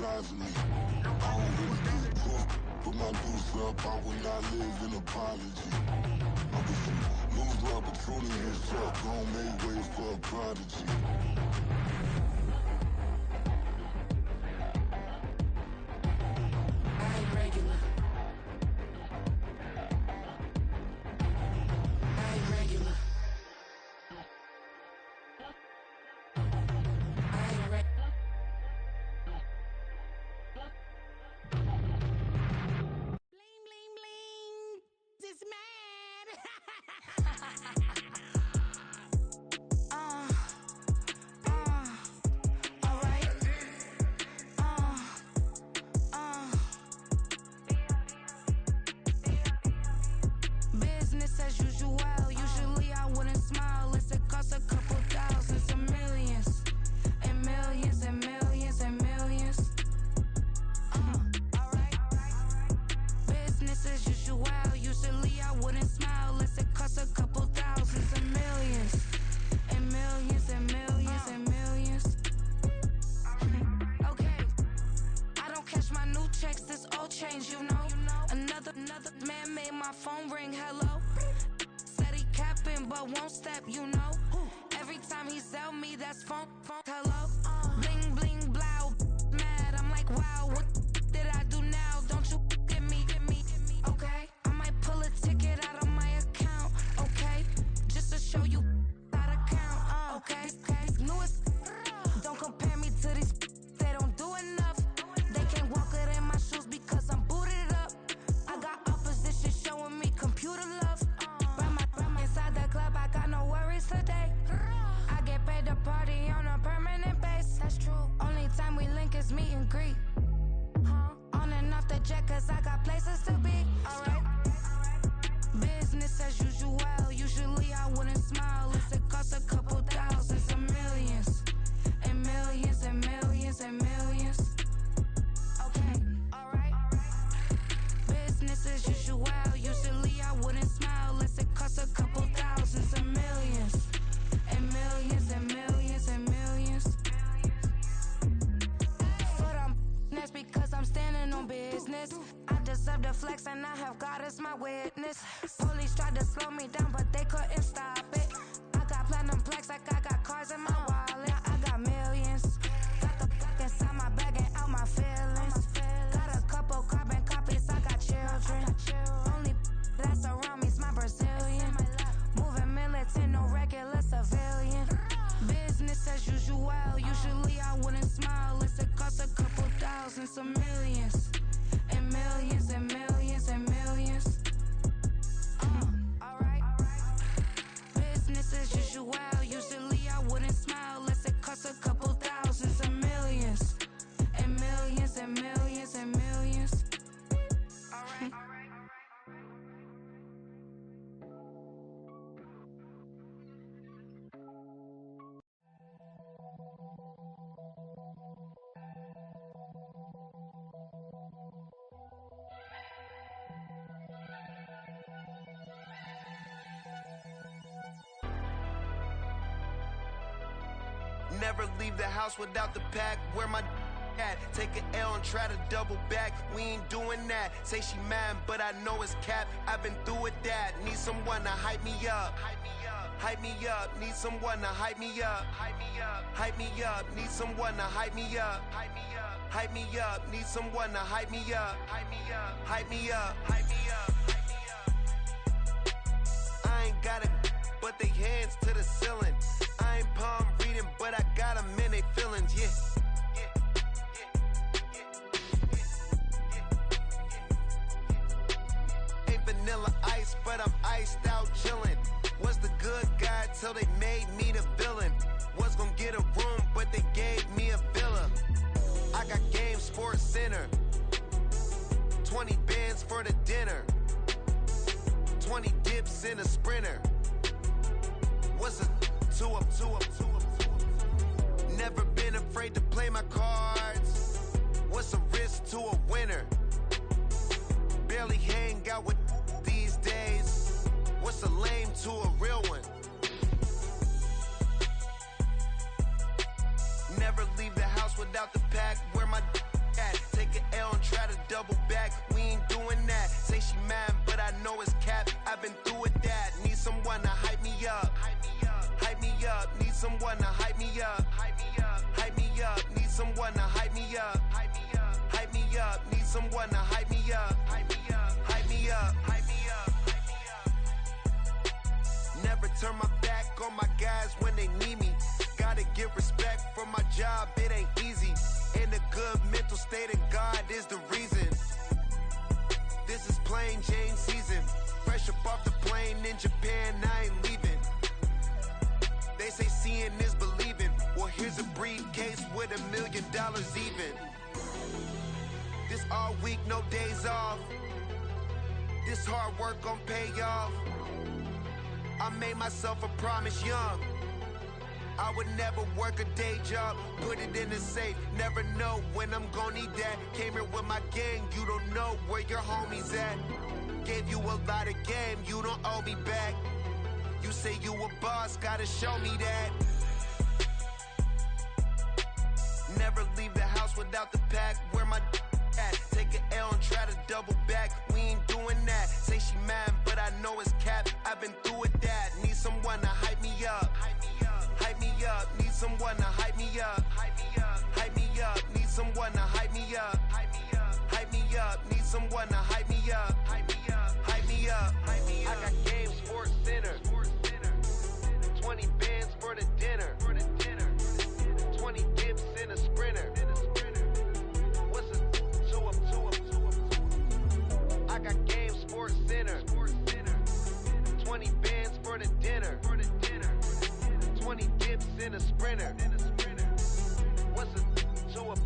size of me. I don't really get caught. Put my deuce up, I will not live in apology. I'm just lose love, but truly his up. Gon' make way for a prodigy. Another man made my phone ring, hello. Said he capping, but won't step, you know. Every time he sell me, that's phone, hello. Bling, bling, blow, mad, I'm like, wow, what did I do now? Don't you get me, okay? I might pull a ticket out of my account, okay? Just to show you how to count, okay? Newest, don't compare me to these, they don't do enough. They can't walk it in my shoes because I'm booted up. I got opposition showing me computer love. Ram inside the club, I got no worries today. I get paid to party on a permanent base. That's true. Only time we link is meet and greet. On and off the jet, cause I got places to be. Alright. Business as usual. Usually I wouldn't smile if it cost a couple thousands of millions. And millions and millions and millions. Okay, alright. Business as usual. Usually I wouldn't smile unless it cost a couple thousands of millions. And millions and millions and millions. But that's because I'm standing on business. I deserve the flex and I have God as my witness. Police tried to slow me down but they couldn't stop it. I got platinum plaques like I got cars in my wallet. I got millions. Got the fuck inside my bag and out my feelings. Got a couple carbon copies, I got children. Only that's around me's my Brazilian. Moving militant, no regular civilian. Business as usual. Usually I wouldn't smile unless it cost a couple thousands of millions. And millions and millions and millions. Alright. Business as usual. Usually I wouldn't smile unless it cost a couple thousands of millions. And millions and millions and millions. Alright. Never leave the house without the pack. Where my at? Take an L and try to double back. We ain't doing that. Say she mad, but I know it's cap. I've been through with that. Need someone to hype me up. Hype me up. Need someone to hype me up. Hype me up. Need someone to hype me up. Hype me up. Need someone to hype me up. Hype me up. I ain't got it, but they hands to the ceiling. I ain't palm reading, but I got 'em in they feelings, yeah. Ain't vanilla ice, but I'm iced out chillin'. Was the good guy till they made me the villain. Was gonna get a room, but they gave me a villa. I got Game Sports Center. 20 bands for the dinner. 20 dips in a Sprinter. What's a two up? Never been afraid to play my cards. What's a risk to a winner? Barely hang out with these days. What's a lame to a real one? Never leave the house without the pack. Where my me up, hype me up, hype me up. Need someone to hype me up, hype me up, hype me up, hype me up, hype me up. Never turn my back on my guys when they need me. Gotta give respect for my job, it ain't easy. In a good mental state and God is the reason. This is plain Jane season. Fresh up off the plane in Japan, I ain't leaving. They say seeing is believing. Well, here's a briefcase with $1 million even. This all week, no days off. This hard work gon' pay off. I made myself a promise young. I would never work a day job, put it in the safe. Never know when I'm gon' need that. Came here with my gang, you don't know where your homies at. Gave you a lot of game, you don't owe me back. You say you a boss, gotta show me that. Never leave the house without the pack, where my at. Take an L and try to double back, we ain't doing that. Say she mad, but I know it's cap, I've been through with that. Need someone to hype me up, hype me up, hype me up. Need someone to hype me up, hype me up, hype me up. Need someone to hype me up, hype me up, hype me up. Need someone to hype me up, hype me up, hype me up, hype me up. I got game Sports Center, 20 bands for the dinner, 20 dips in a sprinter. What's a two up? I got game Sports Center, 20 bands for the dinner, 20 dips in a sprinter. What's a two up?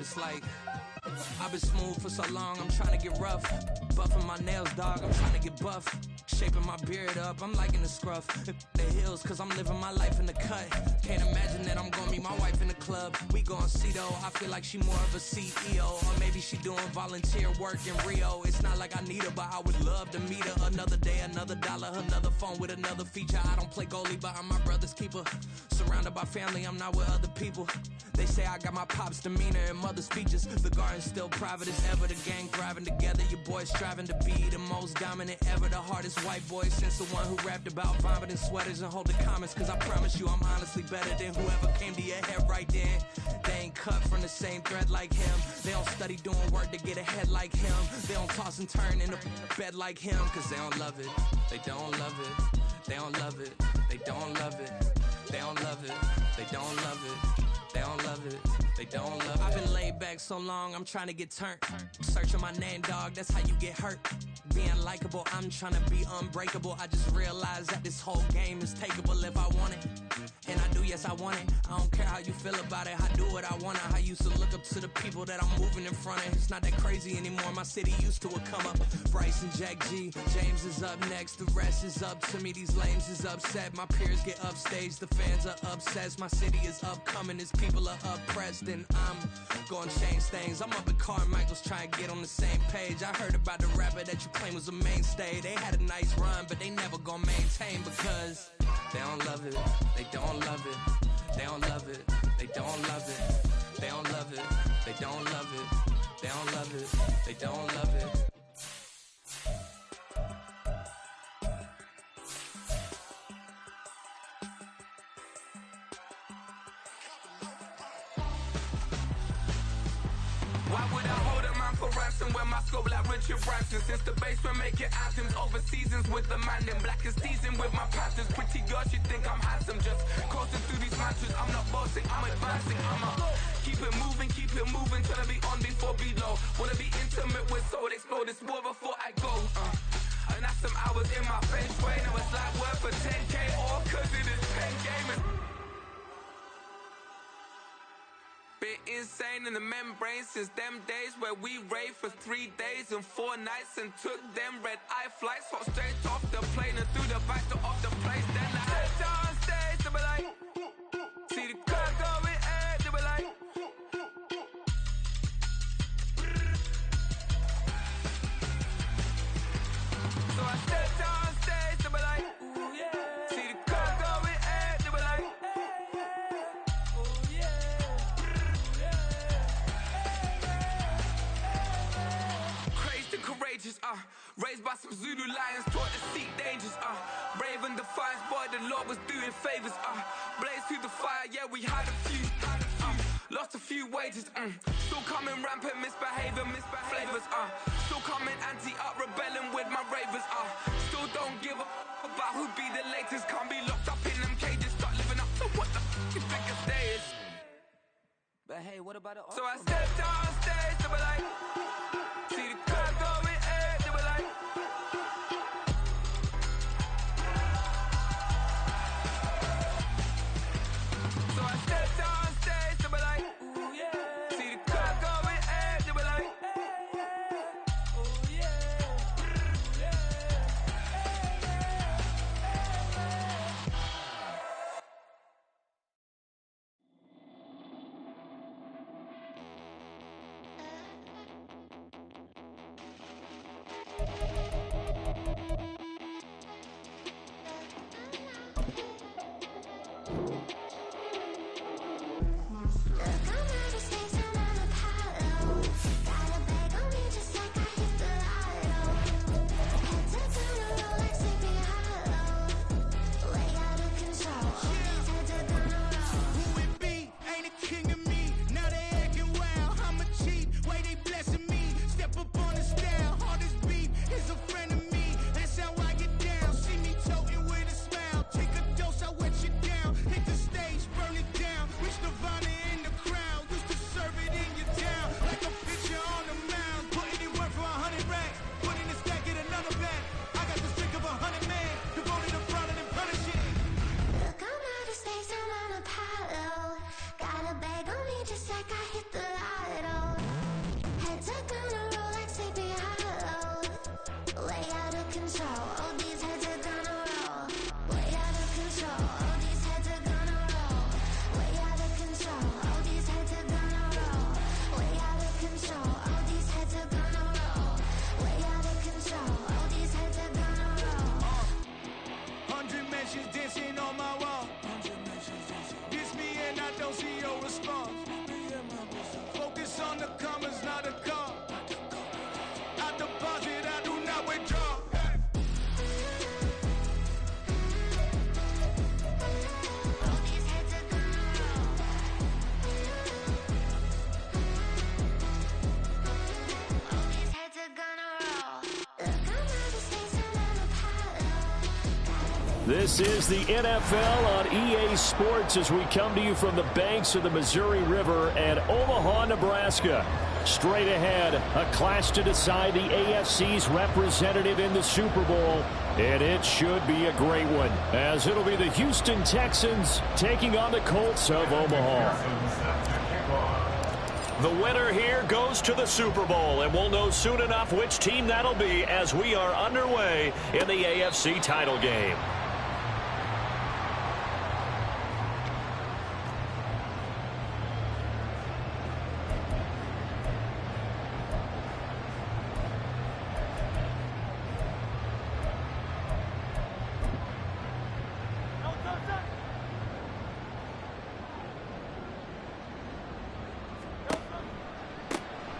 it's like I've been smooth for so long, I'm trying to get rough. Buffing my nails, dog, I'm trying to get buff. Shaping my beard up, I'm liking the scruff. The hills, cause I'm living my life in the cut. Can't imagine that I'm gonna meet my wife in the club. We gon' see though, I feel like she more of a CEO. Or maybe she doing volunteer work in Rio. It's not like I need her, but I would love to meet her. Another day, another dollar, another phone with another feature. I don't play goalie, but I'm my brother's keeper. Surrounded by family, I'm not with other people. They say I got my pop's demeanor and mother's features. The garden's still private as ever. The gang thriving together. Your boys striving to be the most dominant ever. The hardest white boy since the one who rapped about vomiting sweaters and holding comments. Cause I promise you I'm honestly better than whoever came to your head right then. They ain't cut from the same thread like him. They don't study doing work to get ahead like him. They don't toss and turn in a bed like him. Cause they don't love it. They don't love it. They don't love it. They don't love it. They don't love it. They don't love it. They don't love it, they don't love it. I've been laid back so long, I'm trying to get turned. Searching my name, dog, that's how you get hurt. Being likable, I'm trying to be unbreakable. I just realized that this whole game is takeable if I want it. And I do, yes, I want it. I don't care how you feel about it, I do what I want. I used to look up to the people that I'm moving in front of. It's not that crazy anymore, my city used to come up. Bryce and Jack G, James is up next. The rest is up to me, these lames is upset. My peers get upstage, the fans are obsessed. My city is upcoming, its people are oppressed. And I'm gonna change things. I'm up at Carmichael's trying to get on the same page. I heard about the rapper that you claim was a mainstay. They had a nice run, but they never gonna maintain because they don't love it, they don't love it, they don't love it, they don't love it, they don't love it, they don't love it, they don't love it, they don't love it. Why would I hold a man for ransom when my scope like Richard Branson? Since the basement making anthems over seasons with the man in black is seasoned with my panthers. Pretty girl, she think I'm handsome. Just coasting through these mantras. I'm not bossing, I'm advancing. I'ma keep it moving, trying to be on before below. Wanna be intimate with soul, explore this war before I go. And that's some hours in my face way. Now it's like worth for 10K all cause it is pen gaming. Been insane in the membrane since them days where we raved for 3 days and 4 nights and took them red eye flights, hot straight off the plane and through the back door of the place. Then I stepped on stage, they were like, see the crowd going, hey, they were like, so I stepped on stage, they were like, ooh yeah, see the crowd going, hey, they were like, oh yeah. Courageous, raised by some Zulu lions, taught to seek dangers, brave and defiant, boy, the Lord was doing favors, blaze through the fire, yeah, we had a few, lost a few wages, still coming rampant, misbehavior, flavors, still coming anti-up, rebelling with my ravers, still don't give a about who be the latest, can't be locked up in them cages, start living up to what the you think a day is. But hey, what about the So I stepped on stage, they were like, see the crowd going, hey, they were like, so I stepped on stage, they were like, ooh yeah, see the crowd going, hey, they were like, oh yeah, This is the NFL on EA Sports as we come to you from the banks of the Missouri River at Omaha, Nebraska. Straight ahead, a clash to decide the AFC's representative in the Super Bowl. And it should be a great one, as it'll be the Houston Texans taking on the Colts of Omaha. The winner here goes to the Super Bowl, and we'll know soon enough which team that'll be as we are underway in the AFC title game.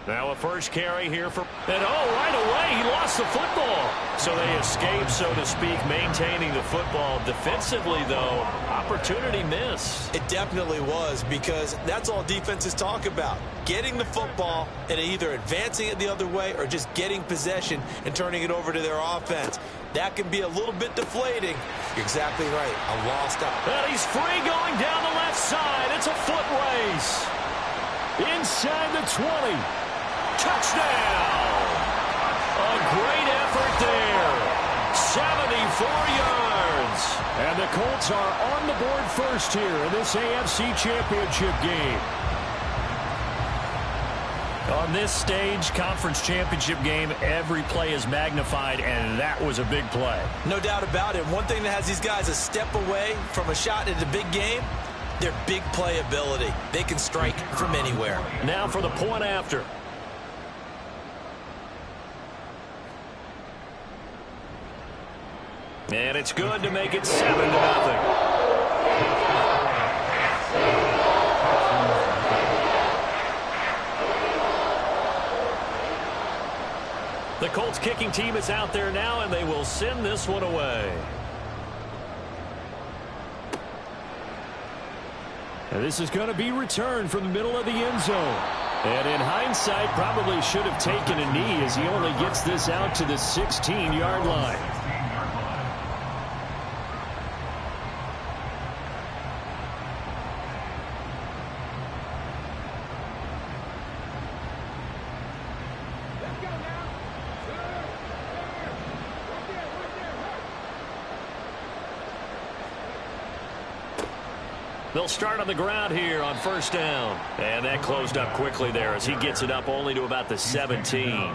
Now a first carry here for, and right away he lost the football. So they escape, so to speak, maintaining the football. Defensively, though, opportunity miss. It definitely was, because that's all defenses talk about. Getting the football and either advancing it the other way or just getting possession and turning it over to their offense. That can be a little bit deflating. You're exactly right. A lost out. And he's free going down the left side. It's a foot race. Inside the 20. Touchdown! A great effort there. 74 yards. And the Colts are on the board first here in this AFC Championship game. On this stage, conference championship game, every play is magnified, and that was a big play. No doubt about it. One thing that has these guys a step away from a shot at the big game, their big play ability. They can strike from anywhere. Now for the point after. And it's good to make it 7-0. The Colts kicking team is out there now, and they will send this one away. And this is going to be returned from the middle of the end zone. And in hindsight, probably should have taken a knee as he only gets this out to the 16-yard line. They'll start on the ground here on first down. And that closed up quickly there as he gets it up only to about the 17.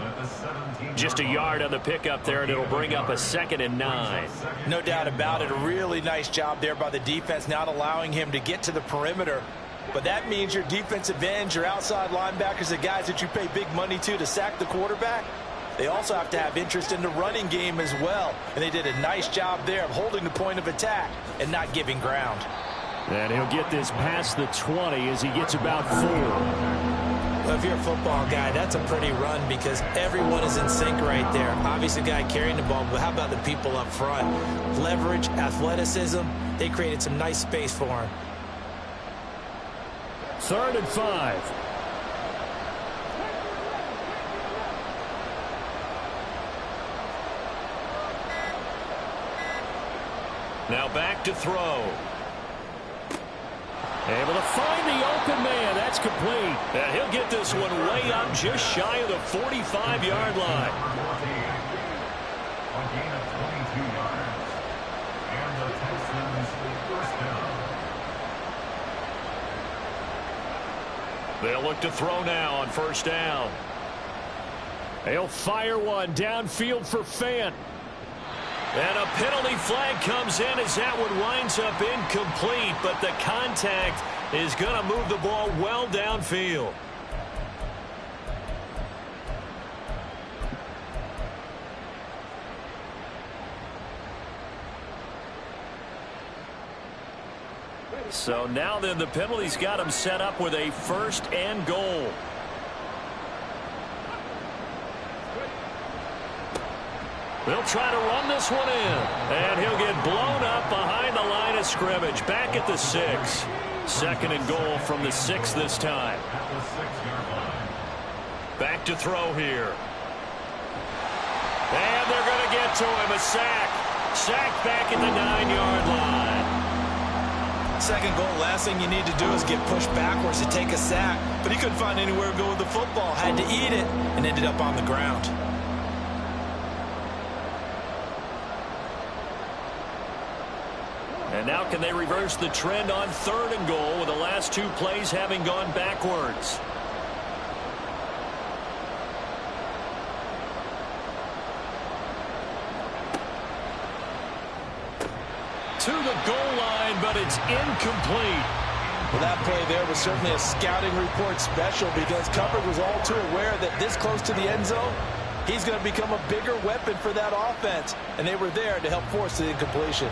Just a yard on the pickup there, and it'll bring up a 2nd and 9. No doubt about it. A really nice job there by the defense, not allowing him to get to the perimeter. But that means your defensive ends, your outside linebackers, the guys that you pay big money to sack the quarterback, they also have to have interest in the running game as well. And they did a nice job there of holding the point of attack and not giving ground. And he'll get this past the 20 as he gets about 4. Well, if you're a football guy, that's a pretty run because everyone is in sync right there. Obviously, the guy carrying the ball, but how about the people up front? Leverage, athleticism, they created some nice space for him. 3rd and 5. Now back to throw. Able to find the open man. That's complete. And he'll get this one way up just shy of the 45-yard line. A gain of 22 yards. And the Texans first down. They'll look to throw now on first down. They'll fire one downfield for Fant. And a penalty flag comes in as that one winds up incomplete, but the contact is going to move the ball well downfield. So now then the penalty's got him set up with a 1st and goal. They'll try to run this one in. And he'll get blown up behind the line of scrimmage. Back at the 6. 2nd and goal from the 6 this time. Back to throw here. to him, a sack. Sack back at the 9-yard line. Second goal, last thing you need to do is get pushed backwards to take a sack. But he couldn't find anywhere to go with the football. Had to eat it and ended up on the ground. And now can they reverse the trend on 3rd and goal with the last 2 plays having gone backwards? To the goal line, but it's incomplete. Well, that play there was certainly a scouting report special because Covered was all too aware that this close to the end zone, he's going to become a bigger weapon for that offense, and they were there to help force the incompletion.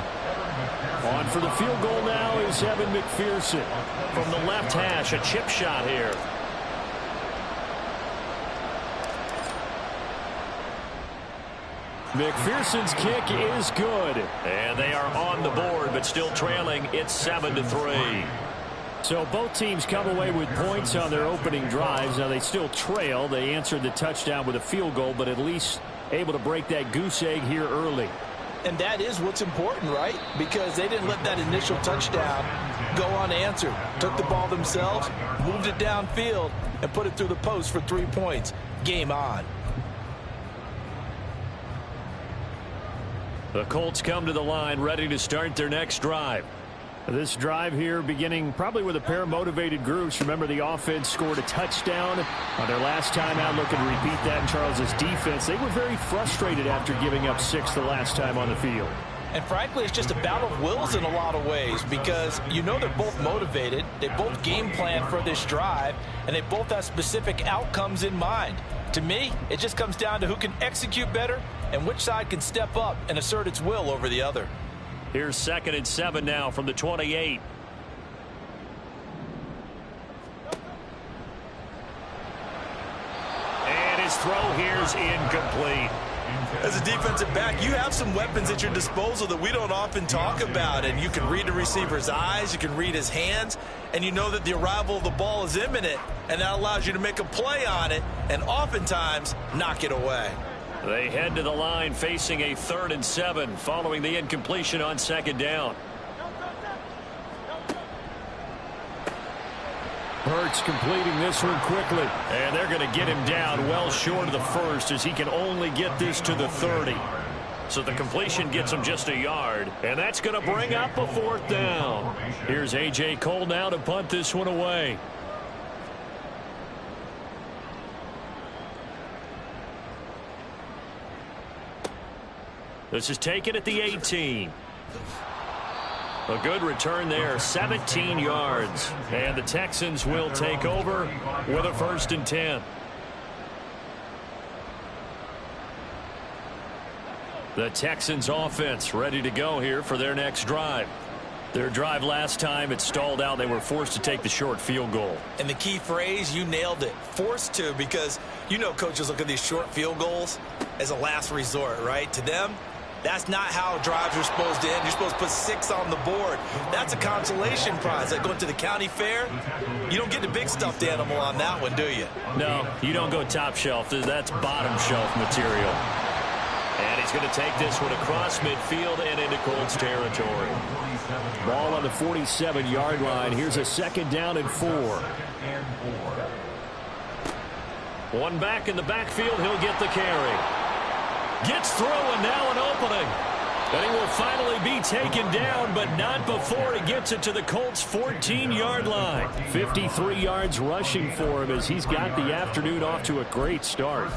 On for the field goal now is Evan McPherson. From the left hash, a chip shot here. McPherson's kick is good. And they are on the board, but still trailing. It's 7-3. So both teams come away with points on their opening drives. Now they still trail. They answered the touchdown with a field goal, but at least able to break that goose egg here early. And that is what's important, right? Because they didn't let that initial touchdown go unanswered. Took the ball themselves, moved it downfield, and put it through the post for 3 points. Game on. The Colts come to the line ready to start their next drive. This drive here beginning probably with a pair of motivated groups. Remember, the offense scored a touchdown on their last time out, looking to repeat that in Charles's defense. They were very frustrated after giving up 6 the last time on the field. And frankly, it's just a battle of wills in a lot of ways because you know they're both motivated. They both game plan for this drive, and they both have specific outcomes in mind. To me, it just comes down to who can execute better and which side can step up and assert its will over the other. Here's 2nd and 7 now from the 28. And his throw here's incomplete. As a defensive back, you have some weapons at your disposal that we don't often talk about. And you can read the receiver's eyes, you can read his hands, and you know that the arrival of the ball is imminent. And that allows you to make a play on it and oftentimes knock it away. They head to the line facing a 3rd and 7 following the incompletion on 2nd down. Hurts completing this one quickly. And they're going to get him down well short of the 1st as he can only get this to the 30. So the completion gets him just a yard. And that's going to bring up a 4th down. Here's A.J. Cole now to punt this one away. This is taken at the 18. A good return there, 17 yards. And the Texans will take over with a 1st and 10. The Texans offense ready to go here for their next drive. Their drive last time, it stalled out. They were forced to take the short field goal. And the key phrase, you nailed it. Forced to, because you know coaches look at these short field goals as a last resort, right? To them, that's not how drives are supposed to end. You're supposed to put 6 on the board. That's a consolation prize. Like going to the county fair, you don't get the big stuffed animal on that one, do you? No, you don't go top shelf. That's bottom shelf material. And he's going to take this one across midfield and into Colts territory. Ball on the 47-yard line. Here's a 2nd down and 4. One back in the backfield. He'll get the carry. Gets through, and now an opening. And he will finally be taken down, but not before he gets it to the Colts' 14-yard line. 53 yards rushing for him as he's got the afternoon off to a great start.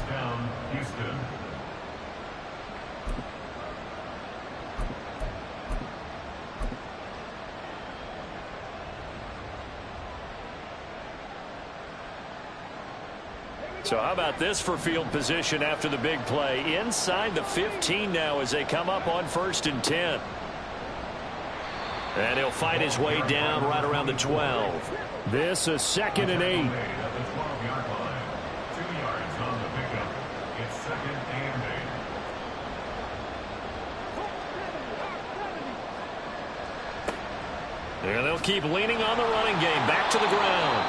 So how about this for field position after the big play? Inside the 15 now as they come up on 1st and 10. And he'll fight his way down right around the 12. This is 2nd and 8. And they'll keep leaning on the running game. Back to the ground.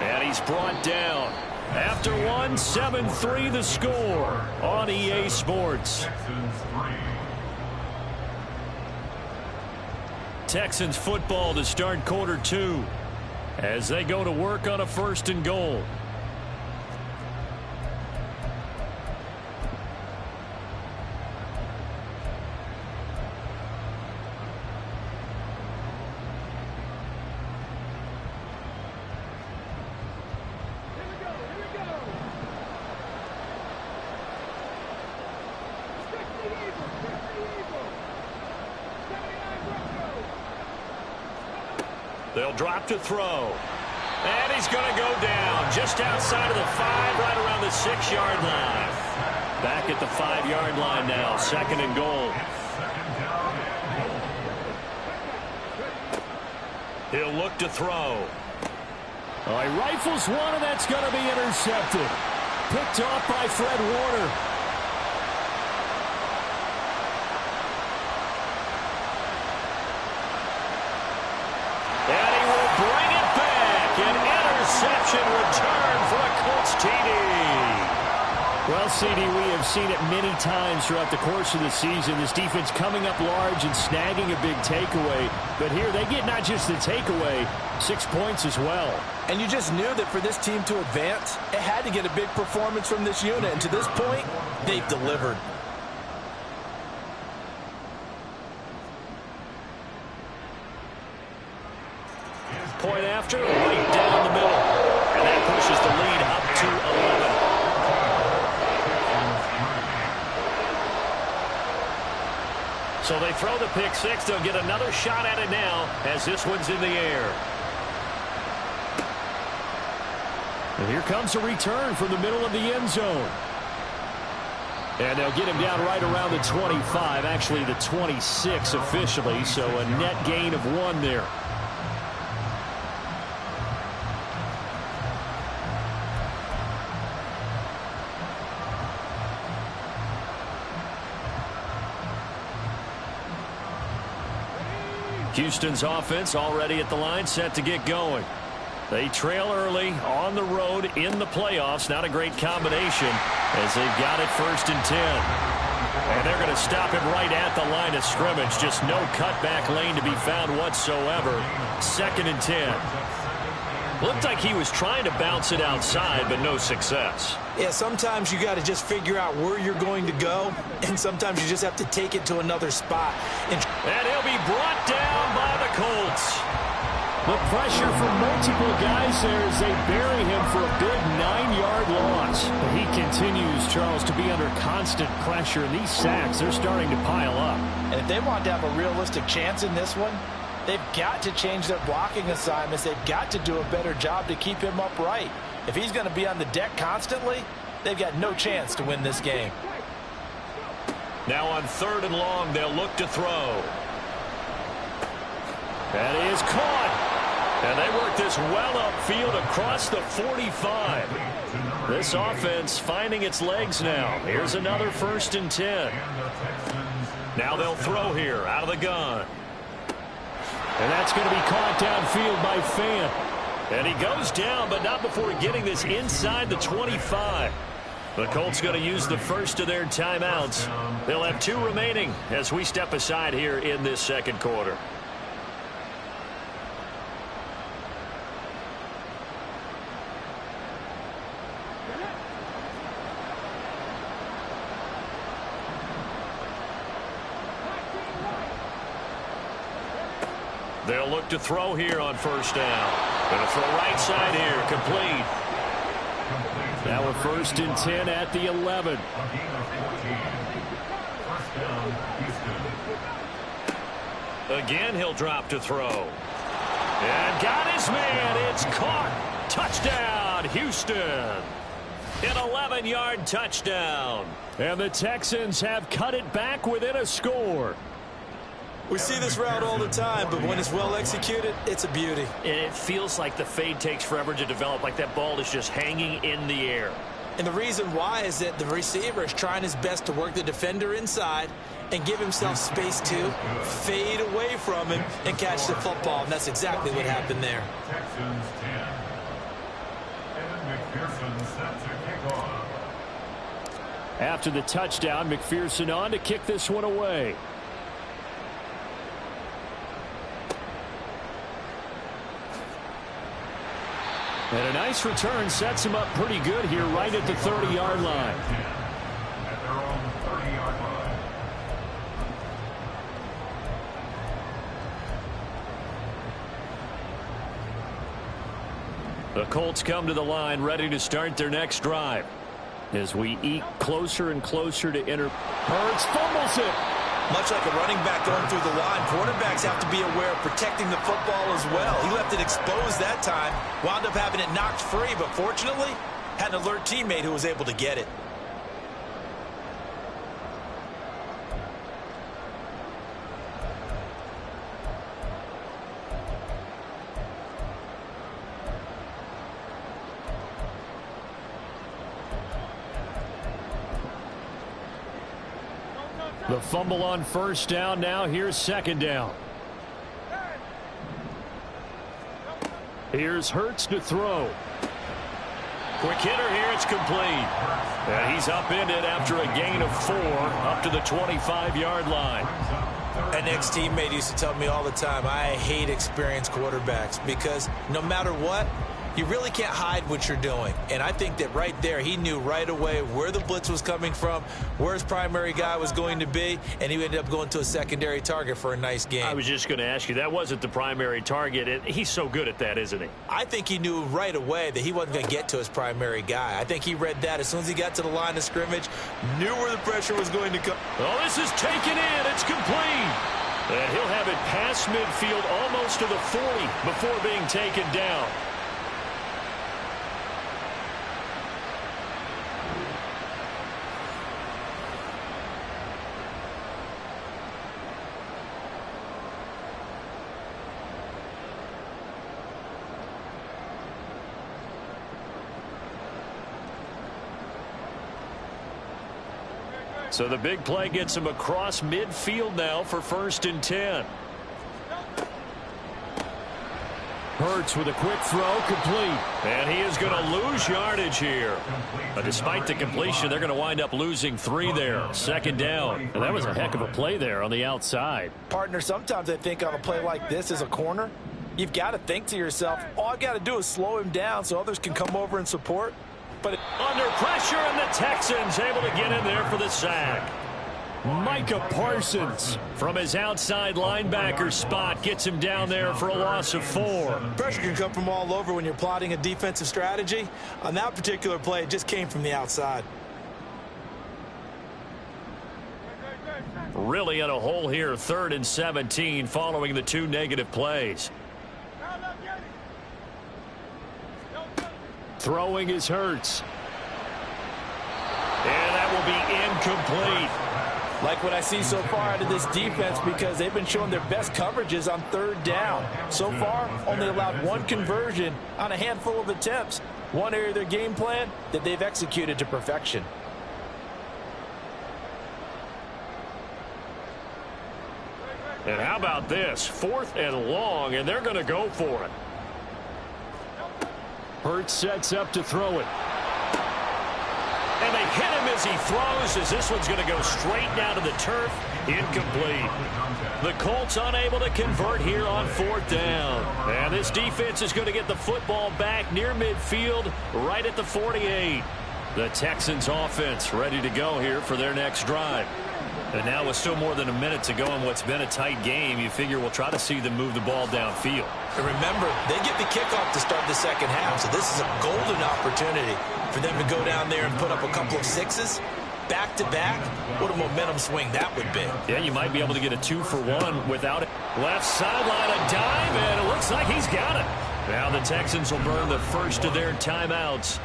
And he's brought down. After one, 7-3 the score on EA Sports. Texans football to start quarter 2 as they go to work on a 1st and goal. They'll drop to throw. And he's going to go down just outside of the 5, right around the 6-yard line. Back at the 5-yard line now, 2nd and goal. He'll look to throw. Oh, he rifles one, and that's going to be intercepted. Picked off by Fred Warner. Interception return for a Colts TD. Well, CD, we have seen it many times throughout the course of the season. This defense coming up large and snagging a big takeaway. But here they get not just the takeaway, 6 points as well. And you just knew that for this team to advance, it had to get a big performance from this unit. And to this point, they've delivered. Point after, right down the middle. And that pushes the lead up to 11. So they throw the pick 6. They'll get another shot at it now as this one's in the air. And here comes a return from the middle of the end zone. And they'll get him down right around the 25, actually the 26 officially, so a net gain of 1 there. Houston's offense already at the line, set to get going. They trail early on the road in the playoffs. Not a great combination as they've got it 1st and 10. And they're going to stop him right at the line of scrimmage. Just no cutback lane to be found whatsoever. 2nd and 10. Looked like he was trying to bounce it outside, but no success. Yeah, sometimes you got to just figure out where you're going to go, and sometimes you just have to take it to another spot. And he'll be brought down by the Colts. The pressure from multiple guys there as they bury him for a big 9-yard loss. But he continues, Charles, to be under constant pressure, and these sacks, they're starting to pile up. And if they want to have a realistic chance in this one, they've got to change their blocking assignments. They've got to do a better job to keep him upright. If he's going to be on the deck constantly, they've got no chance to win this game. Now on 3rd and long, they'll look to throw. That is caught. And they work this well upfield across the 45. This offense finding its legs now. Here's another 1st and 10. Now they'll throw here out of the gun. And that's going to be caught downfield by Fant. And he goes down, but not before getting this inside the 25. The Colts going to use the first of their timeouts. They'll have 2 remaining as we step aside here in this 2nd quarter. They'll look to throw here on 1st down. Going to throw right side here, complete. Now a 1st and 10 at the 11. Again, he'll drop to throw. And got his man. It's caught. Touchdown, Houston. An 11-yard touchdown. And the Texans have cut it back within a score. We see this route all the time, but when it's well executed, it's a beauty. And it feels like the fade takes forever to develop, like that ball is just hanging in the air. And the reason why is that the receiver is trying his best to work the defender inside and give himself space to fade away from him and catch the football. And that's exactly what happened there. Texans 10. Evan McPherson's set to kick off. After the touchdown, McPherson on to kick this one away. And a nice return sets him up pretty good here right at the 30-yard line. At their own 30-yard line. The Colts come to the line ready to start their next drive. As we eke closer and closer to enter. Hurts fumbles it. Much like a running back going through the line, quarterbacks have to be aware of protecting the football as well. He left it exposed that time, wound up having it knocked free, but fortunately, had an alert teammate who was able to get it. The fumble on first down. Now here's second down. Here's Hurts to throw. Quick hitter here. It's complete. And he's upended after a gain of 4 up to the 25-yard line. An ex-teammate used to tell me all the time, I hate experienced quarterbacks because no matter what, you really can't hide what you're doing. And I think that right there, he knew right away where the blitz was coming from, where his primary guy was going to be, and he ended up going to a secondary target for a nice game. I was just going to ask you, that wasn't the primary target. He's so good at that, isn't he? I think he knew right away that he wasn't going to get to his primary guy. I think he read that as soon as he got to the line of scrimmage, knew where the pressure was going to come. Oh, this is taken in. It's complete. And he'll have it past midfield almost to the 40 before being taken down. So the big play gets him across midfield now for 1st and 10. Hurts with a quick throw, complete. And he is going to lose yardage here. But despite the completion, they're going to wind up losing 3 there. 2nd down. And that was a heck of a play there on the outside. Partner, sometimes I think on a play like this as a corner, you've got to think to yourself, all I've got to do is slow him down so others can come over and support. But under pressure, and the Texans able to get in there for the sack. Micah Parsons from his outside linebacker spot gets him down there for a loss of 4. Pressure can come from all over when you're plotting a defensive strategy. On that particular play, it just came from the outside. Really in a hole here, 3rd and 17 following the 2 negative plays. Throwing is Hurts. And that will be incomplete. Like what I see so far out of this defense because they've been showing their best coverages on 3rd down. So far, only allowed 1 conversion on a handful of attempts. One area of their game plan that they've executed to perfection. And how about this? 4th and long, and they're going to go for it. Hurts sets up to throw it. And they hit him as he throws, as this one's going to go straight down to the turf. Incomplete. The Colts unable to convert here on 4th down. And this defense is going to get the football back near midfield, right at the 48. The Texans offense ready to go here for their next drive. And now with still more than a minute to go in what's been a tight game, you figure we'll try to see them move the ball downfield. And remember, they get the kickoff to start the 2nd half, so this is a golden opportunity for them to go down there and put up a couple of 6s. Back-to-back, what a momentum swing that would be. Yeah, you might be able to get a 2-for-1 without it. Left sideline, a dive, and it looks like he's got it. Now the Texans will burn the first of their timeouts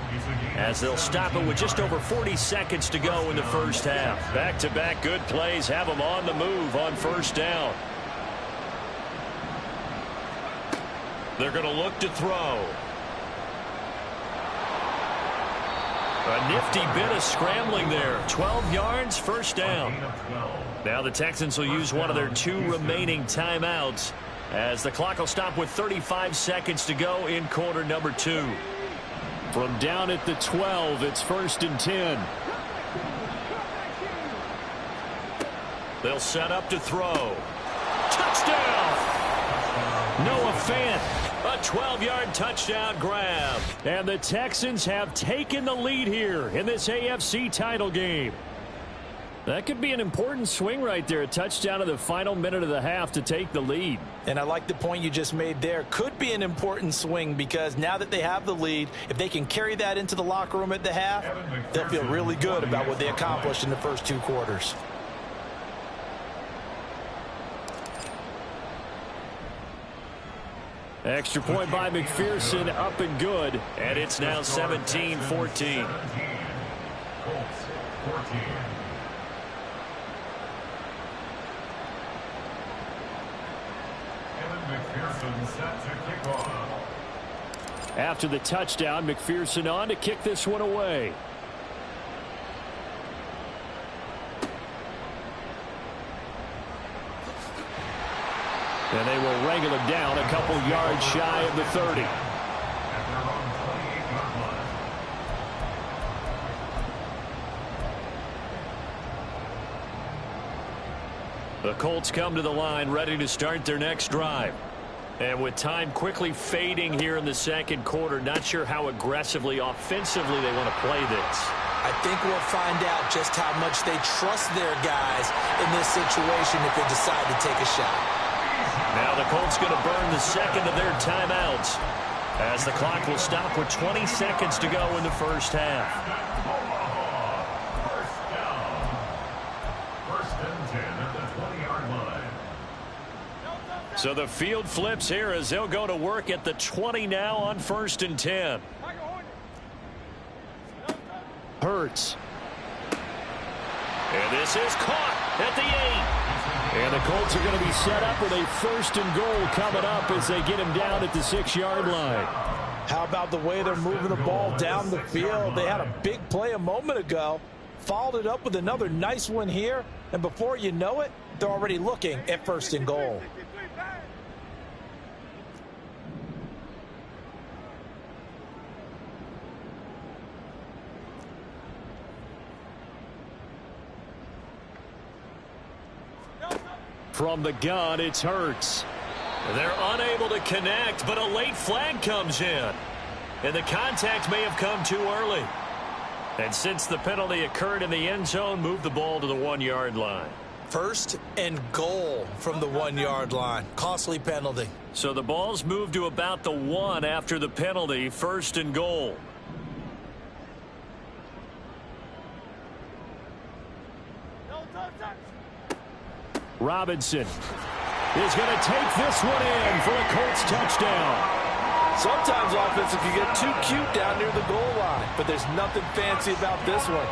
as they'll stop it with just over 40 seconds to go in the 1st half. Back-to-back good plays have them on the move on 1st down. They're going to look to throw. A nifty bit of scrambling there. 12 yards, 1st down. Now the Texans will use one of their 2 remaining timeouts as the clock will stop with 35 seconds to go in quarter number 2. From down at the 12, it's 1st and 10. They'll set up to throw. Touchdown! Noah Fant, a 12-yard touchdown grab. And the Texans have taken the lead here in this AFC title game. That could be an important swing right there. A touchdown in the final minute of the half to take the lead. And I like the point you just made there. Could be an important swing because now that they have the lead, if they can carry that into the locker room at the half, they'll feel really good about what they accomplished in the first 2 quarters. Extra point by McPherson, up and good. And it's now 17-14. 17. Colts 14. McPherson set to kick off. After the touchdown, McPherson on to kick this one away. And they will wrangle him down a couple yards shy of the 30. At their own 28-yard line. The Colts come to the line ready to start their next drive. And with time quickly fading here in the second quarter, not sure how aggressively, offensively they want to play this. I think we'll find out just how much they trust their guys in this situation if they decide to take a shot. Now the Colts going to burn the second of their timeouts as the clock will stop with 20 seconds to go in the first half. First down. 1st and 10 at the 20-yard line. So the field flips here as they'll go to work at the 20 now on 1st and 10. Hurts. And this is caught at the 8. And the Colts are going to be set up with a 1st and goal coming up as they get him down at the 6-yard line. How about the way they're moving the ball down the field? They had a big play a moment ago, followed it up with another nice one here, and before you know it, they're already looking at 1st and goal. From the gun, it's Hurts. They're unable to connect, but a late flag comes in. And the contact may have come too early. And since the penalty occurred in the end zone, move the ball to the 1-yard line. 1st and goal from the 1-yard line. Costly penalty. So the ball's moved to about the 1 after the penalty, 1st and goal. Robinson is going to take this one in for a Colts touchdown. Sometimes offense can get too cute down near the goal line, but there's nothing fancy about this one.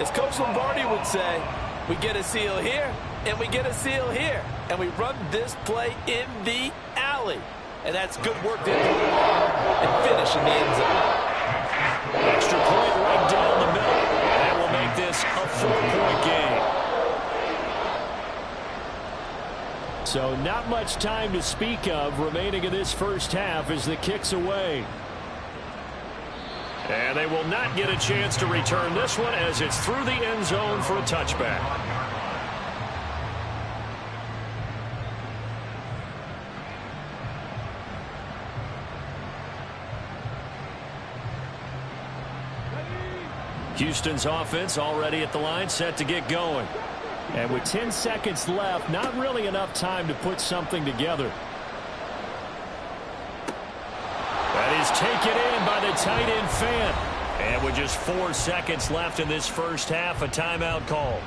As Coach Lombardi would say, we get a seal here, and we get a seal here, and we run this play in the alley. And that's good work to hit the ball and finish in the end zone. Extra point right down the middle, and that will make this a 4-point game. So not much time to speak of remaining in this first half as the kick's away. And they will not get a chance to return this one as it's through the end zone for a touchback. Houston's offense already at the line, set to get going. And with 10 seconds left, not really enough time to put something together. That is taken in by the tight end Fant. And with just 4 seconds left in this first half, a timeout call.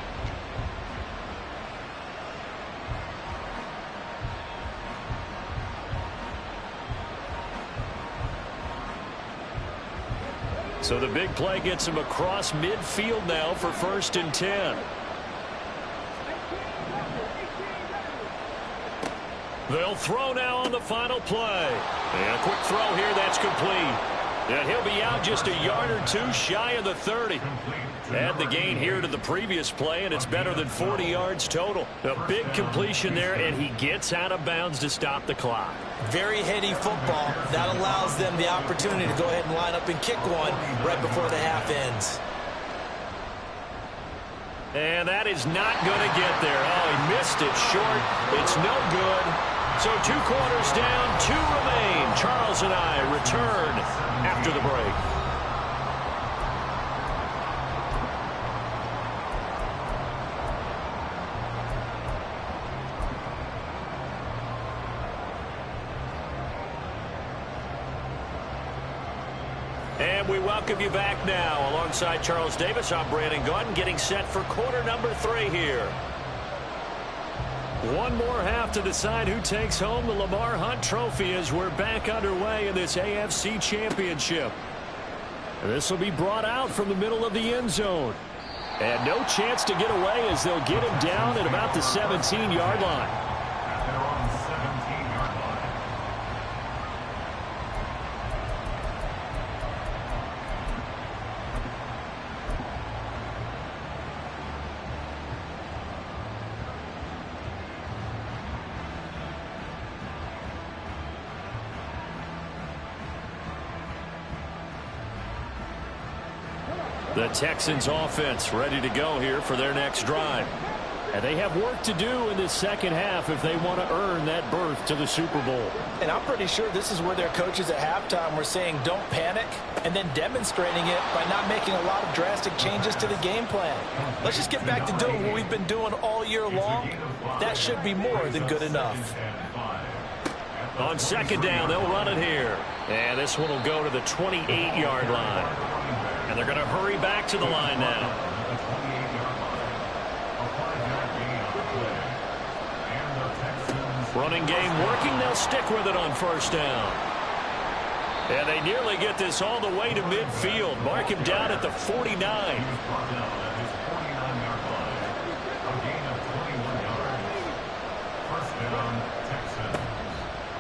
So the big play gets him across midfield now for 1st and 10. They'll throw now on the final play. And a quick throw here, that's complete. And he'll be out just a yard or two shy of the 30. Add the gain here to the previous play, and it's better than 40 yards total. A big completion there, and he gets out of bounds to stop the clock. Very heady football. That allows them the opportunity to go ahead and line up and kick one right before the half ends. And that is not going to get there. Oh, he missed it short. It's no good. So 2 quarters down, 2 remain. Charles and I return after the break. And we welcome you back now. Alongside Charles Davis, I'm Brandon Gaudin, getting set for quarter number 3 here. One more half to decide who takes home the Lamar Hunt Trophy as we're back underway in this AFC Championship. This will be brought out from the middle of the end zone. And no chance to get away as they'll get him down at about the 17-yard line. At their own 17-yard line. The Texans offense ready to go here for their next drive. And they have work to do in this second half if they want to earn that berth to the Super Bowl. And I'm pretty sure this is where their coaches at halftime were saying don't panic, and then demonstrating it by not making a lot of drastic changes to the game plan. Let's just get back to doing what we've been doing all year long. That should be more than good enough. On second down, they'll run it here. And this one will go to the 28-yard line. And they're going to hurry back to the line now. Running game working. They'll stick with it on first down. And they nearly get this all the way to midfield. Mark him down at the 49.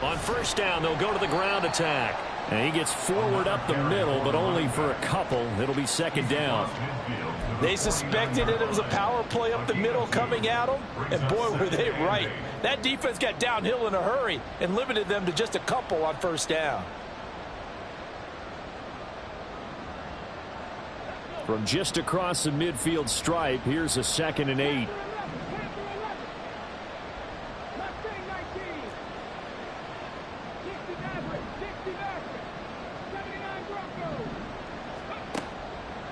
On first down, they'll go to the ground attack. And he gets forward up the middle, but only for a couple. It'll be second down. They suspected it was a power play up the middle coming at them, and boy, were they right. That defense got downhill in a hurry and limited them to just a couple on first down. From just across the midfield stripe, here's a 2nd and 8.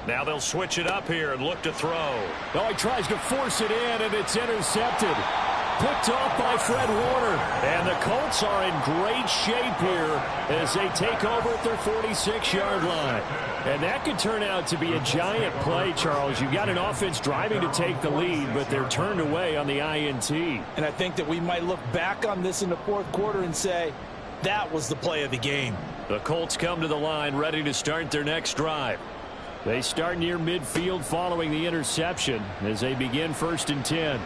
Now they'll switch it up here and look to throw. Oh, he tries to force it in, and it's intercepted. Picked off by Fred Warner. And the Colts are in great shape here as they take over at their 46-yard line. And that could turn out to be a giant play, Charles. You've got an offense driving to take the lead, but they're turned away on the INT. And I think that we might look back on this in the fourth quarter and say, that was the play of the game. The Colts come to the line ready to start their next drive. They start near midfield following the interception as they begin 1st and 10.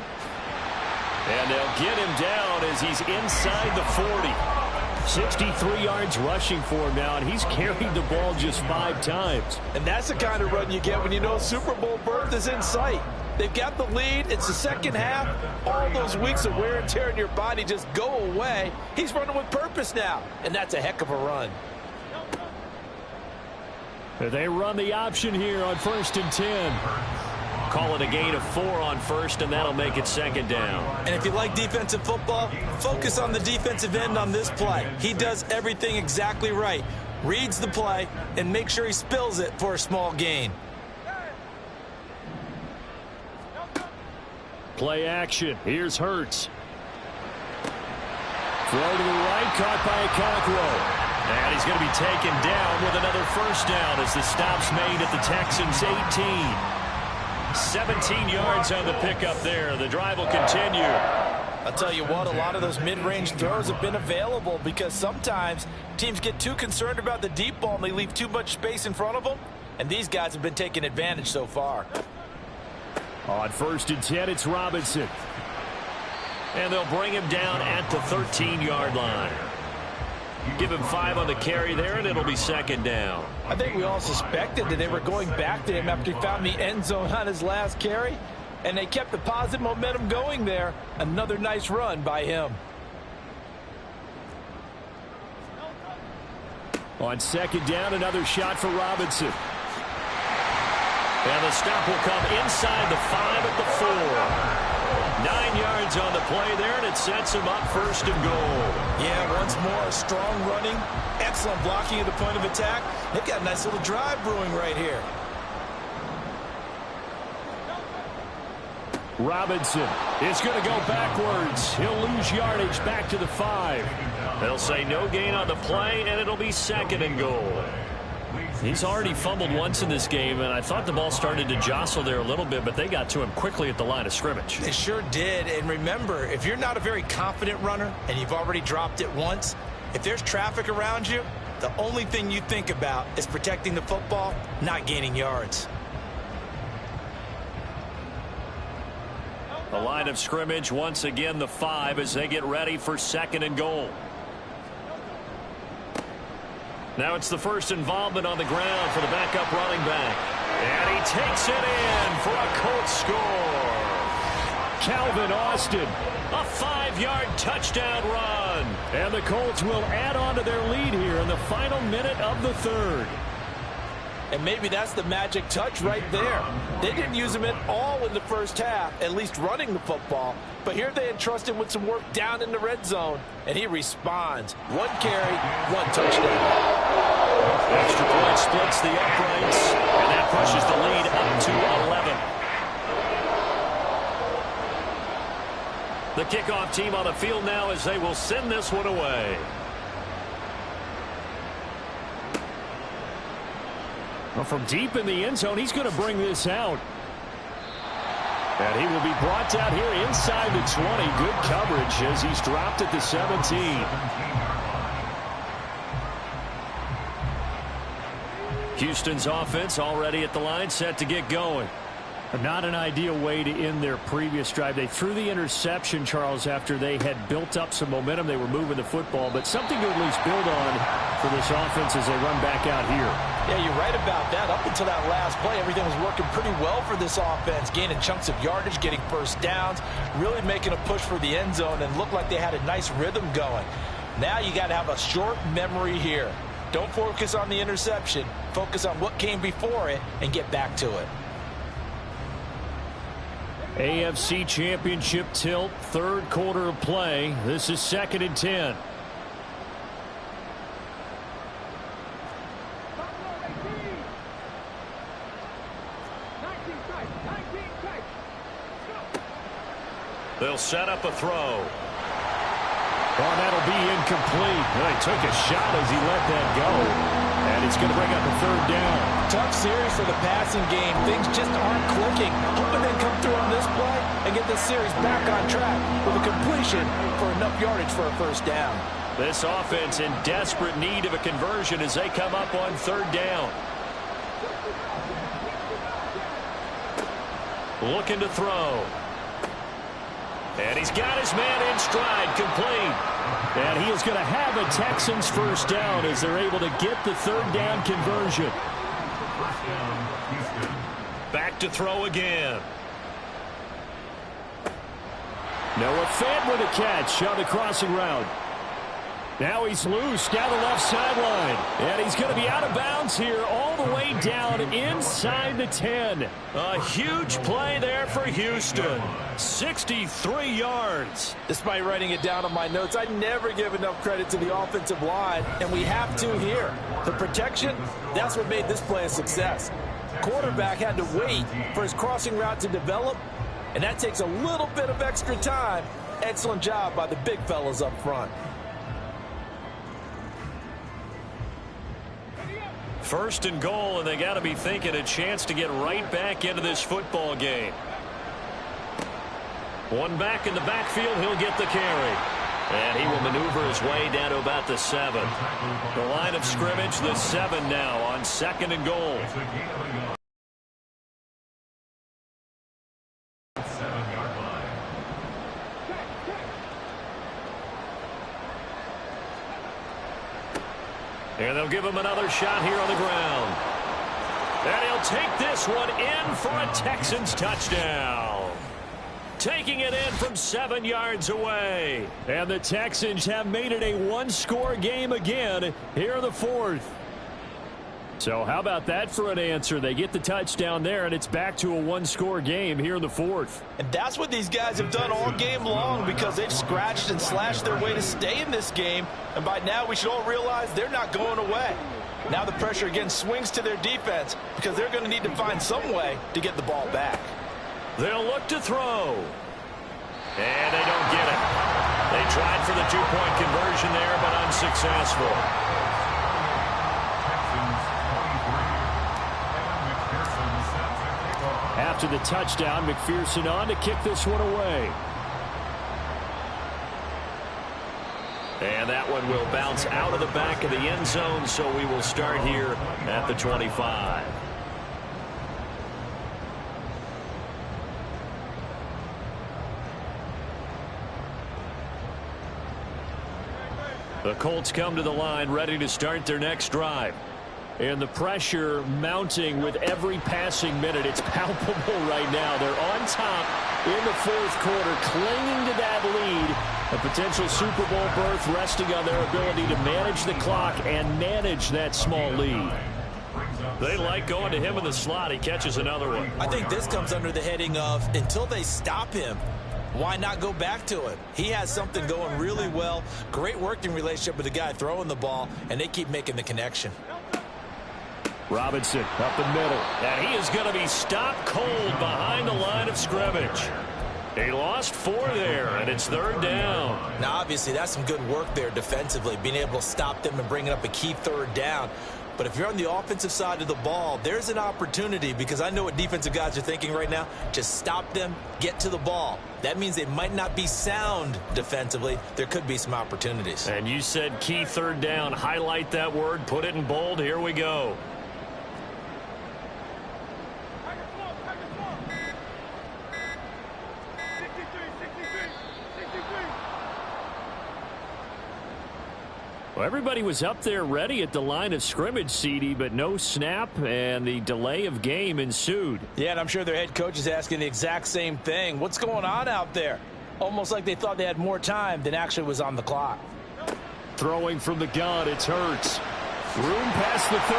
And they'll get him down as he's inside the 40. 63 yards rushing for him now, and he's carried the ball just 5 times. And that's the kind of run you get when you know Super Bowl berth is in sight. They've got the lead. It's the second half. All those weeks of wear and tear in your body just go away. He's running with purpose now, and that's a heck of a run. They run the option here on 1st and 10. Call it a gain of 4 on first, and that'll make it second down. And if you like defensive football, focus on the defensive end on this play. He does everything exactly right. Reads the play and makes sure he spills it for a small gain. Play action. Here's Hurts. Throw to the right, caught by Okonkwo. And he's going to be taken down with another first down as the stop's made at the Texans' 18. 17 yards on the pickup there. The drive will continue. I'll tell you what, a lot of those mid-range throws have been available because sometimes teams get too concerned about the deep ball and they leave too much space in front of them. And these guys have been taking advantage so far. On 1st and 10, it's Robinson. And they'll bring him down at the 13-yard line. Give him 5 on the carry there, and it'll be second down. I think we all suspected that they were going back to him after he found the end zone on his last carry, and they kept the positive momentum going there. Another nice run by him. On second down, another shot for Robinson. And the stop will come inside the 5 at the 4. 9 yards on the play there, and it sets him up first and goal. Yeah, once more, strong running, excellent blocking at the point of attack. They've got a nice little drive brewing right here. Robinson is going to go backwards. He'll lose yardage back to the 5. They'll say no gain on the play, and it'll be second and goal. He's already fumbled once in this game, and I thought the ball started to jostle there a little bit, but they got to him quickly at the line of scrimmage. They sure did, and remember, if you're not a very confident runner and you've already dropped it once, if there's traffic around you, the only thing you think about is protecting the football, not gaining yards. The line of scrimmage, once again the 5 as they get ready for second and goal. Now it's the first involvement on the ground for the backup running back. And he takes it in for a Colts score. Calvin Austin, a 5-yard touchdown run. And the Colts will add on to their lead here in the final minute of the 3rd. And maybe that's the magic touch right there. They didn't use him at all in the first half, at least running the football. But here they entrust him with some work down in the red zone, and he responds. 1 carry, 1 touchdown. Extra point splits the uprights, and that pushes the lead up to 11. The kickoff team on the field now as they will send this one away. Well, from deep in the end zone, he's going to bring this out. And he will be brought down here inside the 20. Good coverage as he's dropped at the 17. Houston's offense already at the line, set to get going. Not an ideal way to end their previous drive. They threw the interception, Charles, after they had built up some momentum. They were moving the football, but something to at least build on for this offense as they run back out here. Yeah, you're right about that. Up until that last play, everything was working pretty well for this offense, gaining chunks of yardage, getting first downs, really making a push for the end zone, and looked like they had a nice rhythm going. Now you got to have a short memory here. Don't focus on the interception. Focus on what came before it and get back to it. AFC Championship tilt, 3rd quarter of play. This is 2nd and 10. They'll set up a throw. Oh, that'll be incomplete. Well, he took a shot as he let that go. And it's going to bring up a 3rd down. Tough series for the passing game. Things just aren't clicking. Hoping they come through on this play and get this series back on track with a completion for enough yardage for a 1st down. This offense in desperate need of a conversion as they come up on 3rd down. Looking to throw. And he's got his man in stride, complete. And he is going to have a Texans 1st down as they're able to get the 3rd down conversion. Back to throw again. Noah Fant with a catch on the crossing route. Now he's loose down the left sideline. And he's going to be out of bounds here all the way down inside the 10. A huge play there for Houston. 63 yards. Despite writing it down on my notes, I never give enough credit to the offensive line, and we have to here. The protection, that's what made this play a success. Quarterback had to wait for his crossing route to develop, and that takes a little bit of extra time. Excellent job by the big fellas up front. 1st and goal, and they got to be thinking a chance to get right back into this football game. One back in the backfield, he'll get the carry. And he will maneuver his way down to about the 7. The line of scrimmage, the 7 now on 2nd and goal. And they'll give him another shot here on the ground. And he'll take this one in for a Texans touchdown. Taking it in from 7 yards away. And the Texans have made it a one-score game again here in the fourth. So how about that for an answer? They get the touchdown there, and it's back to a one-score game here in the fourth. And that's what these guys have done all game long, because they've scratched and slashed their way to stay in this game. And by now we should all realize they're not going away. Now the pressure again swings to their defense, because they're going to need to find some way to get the ball back. They'll look to throw. And they don't get it. They tried for the two-point conversion there, but unsuccessful. After the touchdown, McPherson on to kick this one away. And that one will bounce out of the back of the end zone, so we will start here at the 25. The Colts come to the line ready to start their next drive. And the pressure mounting with every passing minute. It's palpable right now. They're on top in the fourth quarter, clinging to that lead. A potential Super Bowl berth resting on their ability to manage the clock and manage that small lead. They like going to him in the slot. He catches another one. I think this comes under the heading of, until they stop him, why not go back to him? He has something going really well. Great working relationship with the guy throwing the ball, and they keep making the connection. Robinson up the middle, and he is going to be stopped cold behind the line of scrimmage. He lost 4 there, and it's third down. Now, obviously, that's some good work there defensively, being able to stop them and bringing up a key third down. But if you're on the offensive side of the ball, there's an opportunity, because I know what defensive guys are thinking right now. Just stop them, get to the ball. That means they might not be sound defensively. There could be some opportunities. And you said key third down. Highlight that word, put it in bold. Here we go. Well, everybody was up there ready at the line of scrimmage, CD, but no snap, and the delay of game ensued. Yeah, and I'm sure their head coach is asking the exact same thing. What's going on out there? Almost like they thought they had more time than actually was on the clock. Throwing from the gun, it's Hurts. Room past the 35.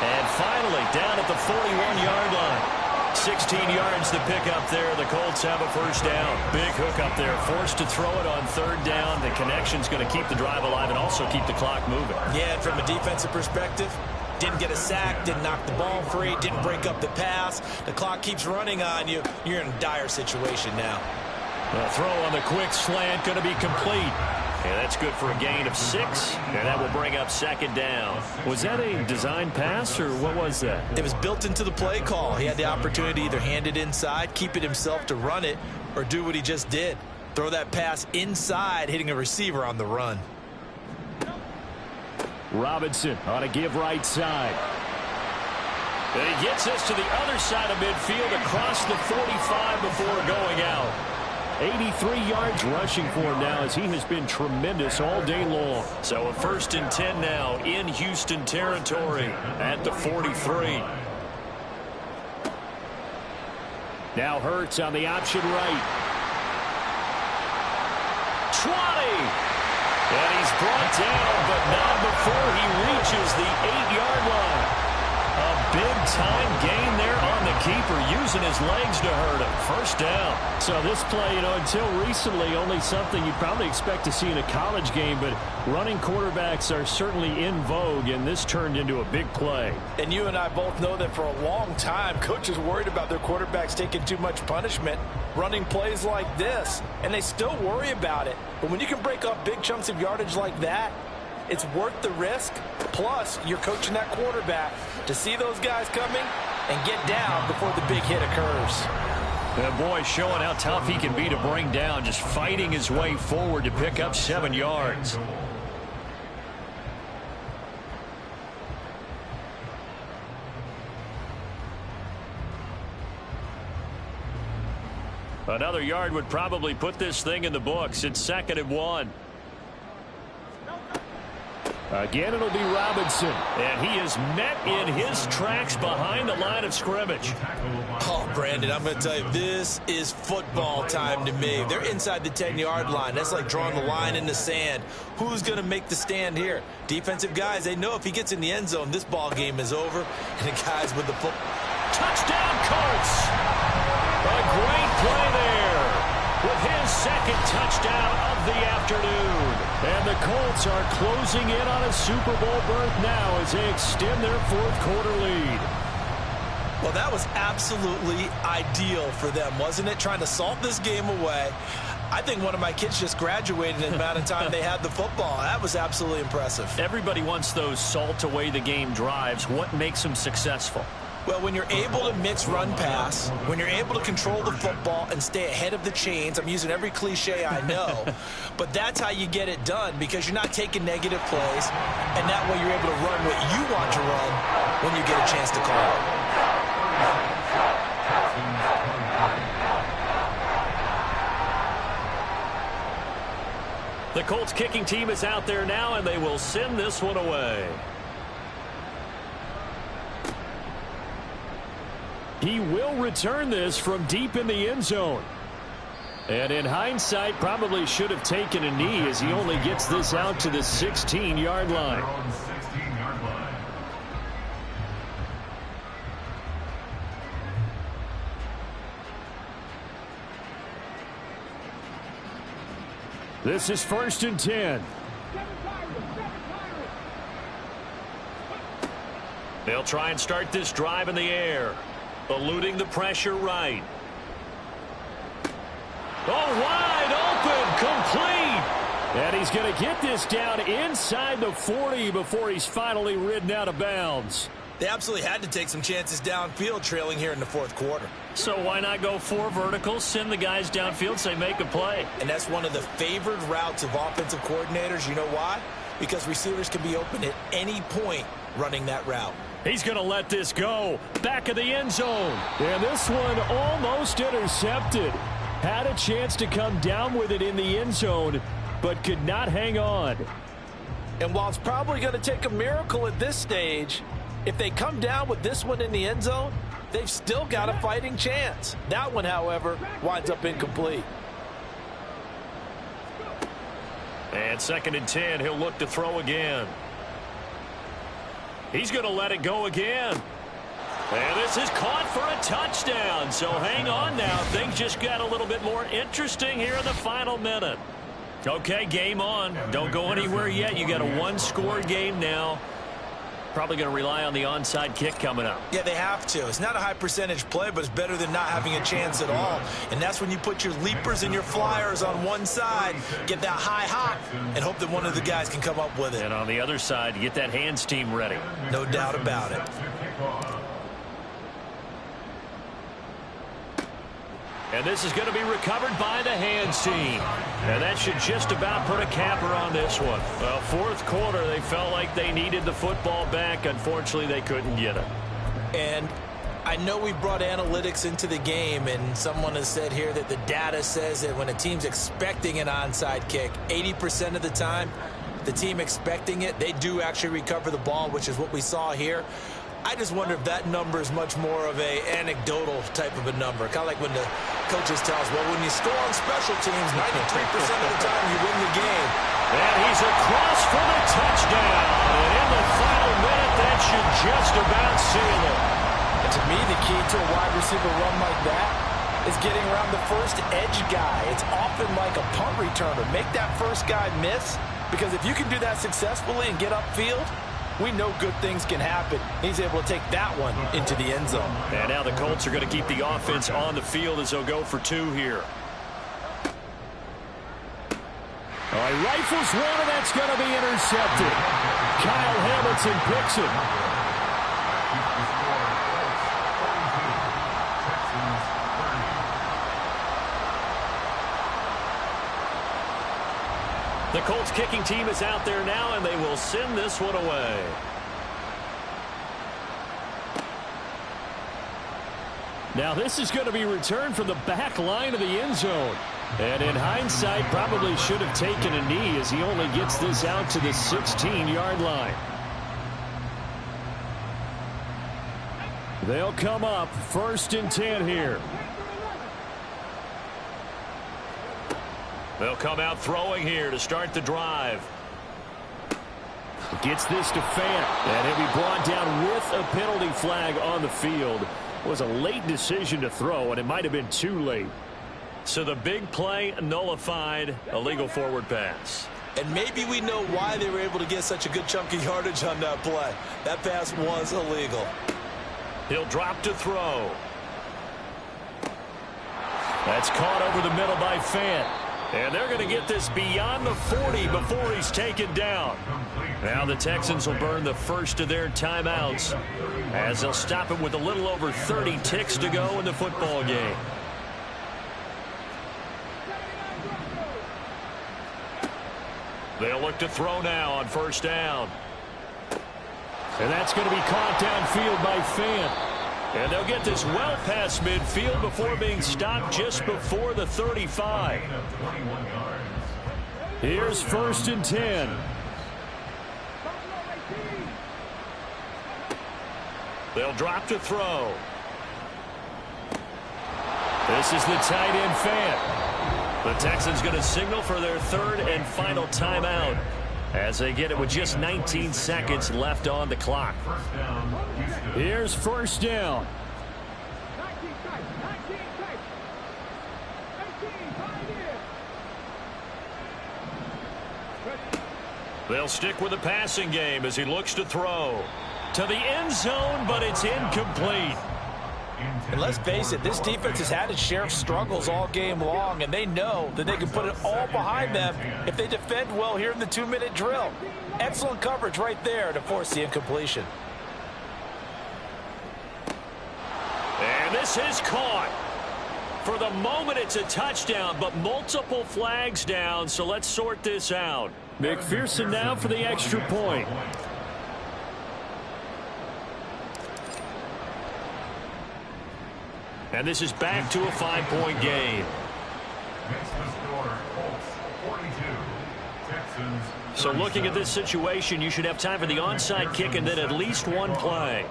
And finally, down at the 41-yard line. 16 yards to pick up there. The Colts have a first down. Big hook up there. Forced to throw it on third down. The connection's going to keep the drive alive and also keep the clock moving. Yeah, and from a defensive perspective, didn't get a sack, didn't knock the ball free, didn't break up the pass. The clock keeps running on you. You're in a dire situation now. The throw on the quick slant going to be complete. And that's good for a gain of 6, and that will bring up second down. Was that a design pass, or what was that? It was built into the play call. He had the opportunity to either hand it inside, keep it himself to run it, or do what he just did. Throw that pass inside, hitting a receiver on the run. Robinson on a give right side. And he gets us to the other side of midfield across the 45 before going out. 83 yards rushing for him now, as he has been tremendous all day long. So a 1st and 10 now in Houston territory at the 43. Now Hurts on the option right. 20. And he's brought down, but not before he reaches the 8-yard line. A big-time gain there on the keeper, using his legs to hurt him. First down. So this play, until recently, only something you'd probably expect to see in a college game, but running quarterbacks are certainly in vogue, and this turned into a big play. And you and I both know that for a long time, coaches worried about their quarterbacks taking too much punishment running plays like this, and they still worry about it. But when you can break up big chunks of yardage like that, it's worth the risk. Plus, you're coaching that quarterback to see those guys coming and get down before the big hit occurs. That boy showing how tough he can be to bring down, just fighting his way forward to pick up 7 yards. Another yard would probably put this thing in the books. It's 2nd and 1. Again, it'll be Robinson. And he is met in his tracks behind the line of scrimmage. Oh, Brandon, I'm going to tell you, this is football time to me. They're inside the 10-yard line. That's like drawing the line in the sand. Who's going to make the stand here? Defensive guys, they know if he gets in the end zone, this ball game is over. And the guys with the football. Touchdown, Colts! A great play there with his second touchdown of the afternoon. And the Colts are closing in on a Super Bowl berth now as they extend their fourth quarter lead. Well, that was absolutely ideal for them, wasn't it? Trying to salt this game away. I think one of my kids just graduated in the amount of time they had the football. That was absolutely impressive. Everybody wants those salt away the game drives. What makes them successful? Well, when you're able to mix run pass, when you're able to control the football and stay ahead of the chains, I'm using every cliche I know, but that's how you get it done because you're not taking negative plays, and that way you're able to run what you want to run when you get a chance to call it. The Colts kicking team is out there now, and they will send this one away. He will return this from deep in the end zone. And in hindsight, probably should have taken a knee as he only gets this out to the 16-yard line. This is 1st and 10. They'll try and start this drive in the air. Eluding the pressure right. Oh, wide open, complete. And he's going to get this down inside the 40 before he's finally ridden out of bounds. They absolutely had to take some chances downfield trailing here in the fourth quarter. So why not go 4 verticals, send the guys downfield, say make a play. And that's one of the favored routes of offensive coordinators. You know why? Because receivers can be open at any point running that route. He's going to let this go. Back of the end zone. And this one almost intercepted. Had a chance to come down with it in the end zone, but could not hang on. And while it's probably going to take a miracle at this stage, if they come down with this one in the end zone, they've still got a fighting chance. That one, however, winds up incomplete. And 2nd and 10, he'll look to throw again. He's going to let it go again. And this is caught for a touchdown. So hang on now. Things just got a little bit more interesting here in the final minute. Okay, game on. Don't go anywhere yet. You got a 1-score game now. Probably going to rely on the onside kick coming up. Yeah, they have to. It's not a high percentage play, but it's better than not having a chance at all. And that's when you put your leapers and your flyers on one side, get that high hop, and hope that one of the guys can come up with it. And on the other side, get that hands team ready. No doubt about it. And this is going to be recovered by the hands team. And that should just about put a capper on this one. Well, fourth quarter, they felt like they needed the football back. Unfortunately, they couldn't get it. And I know we brought analytics into the game, and someone has said here that the data says that when a team's expecting an onside kick, 80% of the time, the team expecting it, they do actually recover the ball, which is what we saw here. I just wonder if that number is much more of a anecdotal type of a number. Kind of like when the coaches tell us, well, when you score on special teams, 93% of the time you win the game. And he's across for the touchdown. And in the final minute, that should just about seal it. And to me, the key to a wide receiver run like that is getting around the first edge guy. It's often like a punt returner. Make that first guy miss, because if you can do that successfully and get upfield, we know good things can happen. He's able to take that one into the end zone. And now the Colts are going to keep the offense on the field as they'll go for 2 here. All right, rifles one, and that's going to be intercepted. Kyle Hamilton picks it. The Colts kicking team is out there now, and they will send this one away. Now this is going to be returned from the back line of the end zone. And in hindsight, probably should have taken a knee as he only gets this out to the 16-yard line. They'll come up 1st and 10 here. They'll come out throwing here to start the drive. Gets this to Fant, and he'll be brought down with a penalty flag on the field. It was a late decision to throw, and it might have been too late. So the big play nullified, illegal forward pass. And maybe we know why they were able to get such a good chunk of yardage on that play. That pass was illegal. He'll drop to throw. That's caught over the middle by Fant. And they're going to get this beyond the 40 before he's taken down. Now the Texans will burn the first of their timeouts as they'll stop it with a little over 30 ticks to go in the football game. They'll look to throw now on 1st down. And that's going to be caught downfield by Fant. And they'll get this well past midfield before being stopped just before the 35. Here's 1st and 10. They'll drop to throw. This is the tight end Fant. The Texans going to signal for their 3rd and final timeout as they get it with just 19 seconds left on the clock. Here's 1st down. They'll stick with the passing game as he looks to throw to the end zone, but it's incomplete. And let's face it, this defense has had its share of struggles all game long, and they know that they can put it all behind them if they defend well here in the 2-minute drill. Excellent coverage right there to force the incompletion. And this is caught. For the moment, it's a touchdown, but multiple flags down, so let's sort this out. McPherson now for the extra point. And this is back to a 5-point game. So looking at this situation, you should have time for the onside kick and then at least one play.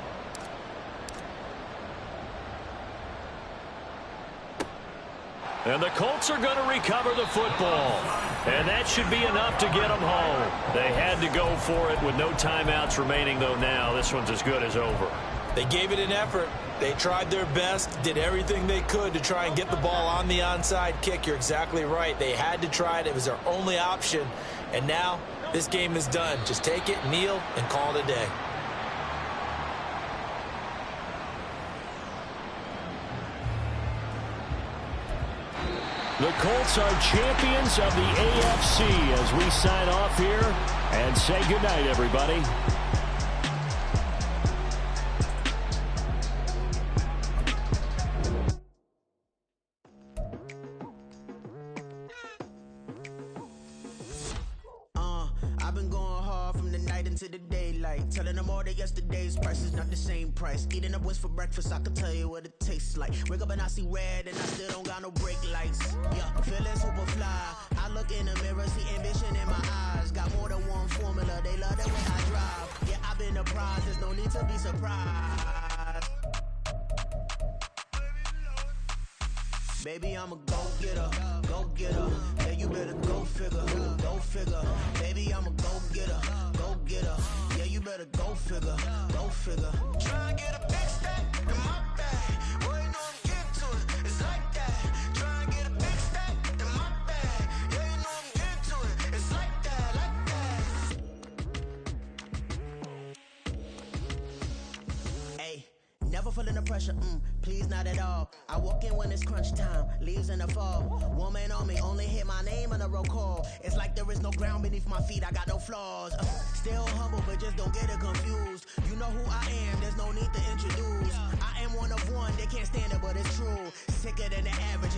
And the Colts are going to recover the football. And that should be enough to get them home. They had to go for it with no timeouts remaining, though now this one's as good as over. They gave it an effort. They tried their best, did everything they could to try and get the ball on the onside kick. You're exactly right. They had to try it. It was their only option. And now this game is done. Just take it, kneel, and call it a day. The Colts are champions of the AFC as we sign off here and say goodnight, everybody. I've been going hard from the night into the daylight, telling them all that yesterday's price is not the same price. Eating up West for breakfast, I can tell you what it tastes like. Wake up and I see red and I still don't got no brake lights. Yeah, feeling super fly. I look in the mirror, see ambition in my eyes. Got more than one formula, they love the way I drive. Yeah, I've been apprised, there's no need to be surprised. Baby, I'm a go-getter, go-getter. Yeah, you better go figure, go figure. Baby, I'm a go-getter, go-getter. Yeah, you better go figure, go figure. Try and get a big stack in my bag. Boy, you know I'm getting to it, it's like that. Try and get a big stack in my bag. Yeah, you know I'm getting to it, it's like that, like that. Hey, never feeling the pressure, please not at all. I walk in when it's crunch time, leaves in the fall. Woman on me, only hit my name on a roll call. It's like there is no ground beneath my feet, I got no flaws. Still humble, but just don't get it confused. You know who I am, there's no need to introduce. I am one of one, they can't stand it, but it's true. Sicker than the average.